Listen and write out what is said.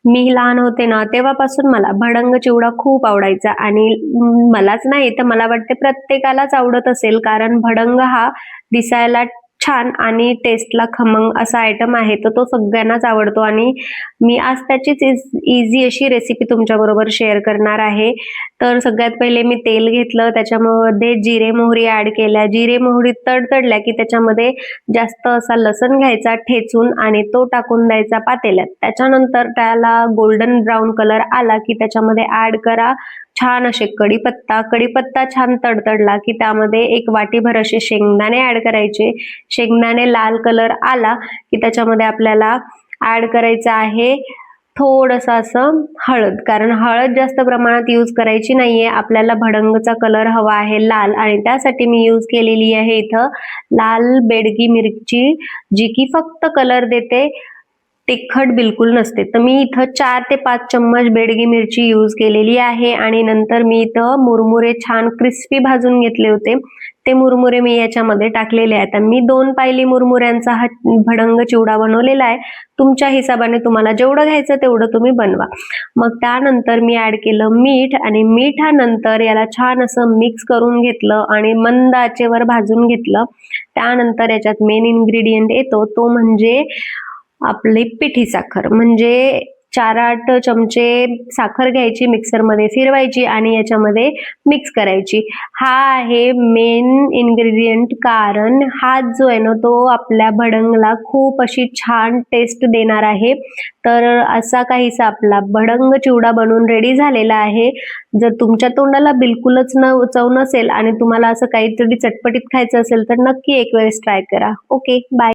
मी लहान होते ना तेव्हापासून मला भडंग चिवडा खूप आवडायचा आणि मलाच नाही तर मला वाटते प्रत्येकालाच आवडत असेल, कारण भडंग हा दिसायला छान आणि टेस्टला खमंग असा आयटम आहे, तर तो सगळ्यांनाच आवडतो. आणि मी आज त्याचीच इझी अशी रेसिपी तुमच्याबरोबर शेअर करणार आहे. तर सगळ्यात पहिले मी तेल घेतलं, त्याच्यामध्ये जिरे मोहरी ऍड केल्या. जिरे मोहरी तडतडल्या की त्याच्यामध्ये जास्त असा लसण घ्यायचा ठेचून आणि तो टाकून द्यायचा पातेल्यात. त्याच्यानंतर त्याला गोल्डन ब्राऊन कलर आला की त्याच्यामध्ये ऍड करा छान असे कढीपत्ता. कढीपत्ता छान तडतडला की त्यामध्ये एक वाटीभर असे शेंगदाणे ऍड करायचे. शेंगदाणे लाल कलर आला की त्याच्यामध्ये आपल्याला ऍड करायचं आहे थोडंसं असं हळद, कारण हळद जास्त प्रमाणात यूज करायची नाहीये. आपल्याला भडंगचा कलर हवा आहे लाल, आणि त्यासाठी मी यूज केलेली आहे इथं लाल बेडगी मिरची, जी की फक्त कलर देते, तिखट बिलकुल नसते. तर मी इथं 4 ते 5 चम्मच बेडगी मिरची यूज केलेली आहे. आणि नंतर मी इथं मुरमुरे छान क्रिस्पी भाजून घेतले होते, ते मुरमुरे मी याच्यामध्ये टाकलेले आहेत. मी 2 पायली मुरमुऱ्यांचा हा भडंग चिवडा बनवलेला आहे. तुमच्या हिशोबाने तुम्हाला जेवढं घ्यायचं तेवढं तुम्ही बनवा. मग त्यानंतर मी ऍड केलं मीठ, आणि मिठानंतर याला छान असं मिक्स करून घेतलं आणि मंद आचेवर भाजून घेतलं. त्यानंतर याच्यात मेन इन्ग्रेडियंट येतो तो म्हणजे आपली पिठी साखर. म्हणजे 4-8 चमचे साखर घ्यायची, मिक्सरमध्ये फिरवायची आणि याच्यामध्ये मिक्स करायची. हा आहे मेन इन्ग्रेडियंट, कारण हा जो आहे ना तो आपल्या भडंगला खूप अशी छान टेस्ट देणार आहे. तर असा काहीसा आपला भडंग चिवडा बनवून रेडी झालेला आहे. जर तुमच्या तोंडाला बिलकुलच चव नसेल आणि तुम्हाला असं काहीतरी चटपटीत खायचं असेल तर नक्की एक वेळेस ट्राय करा. Okay, bye.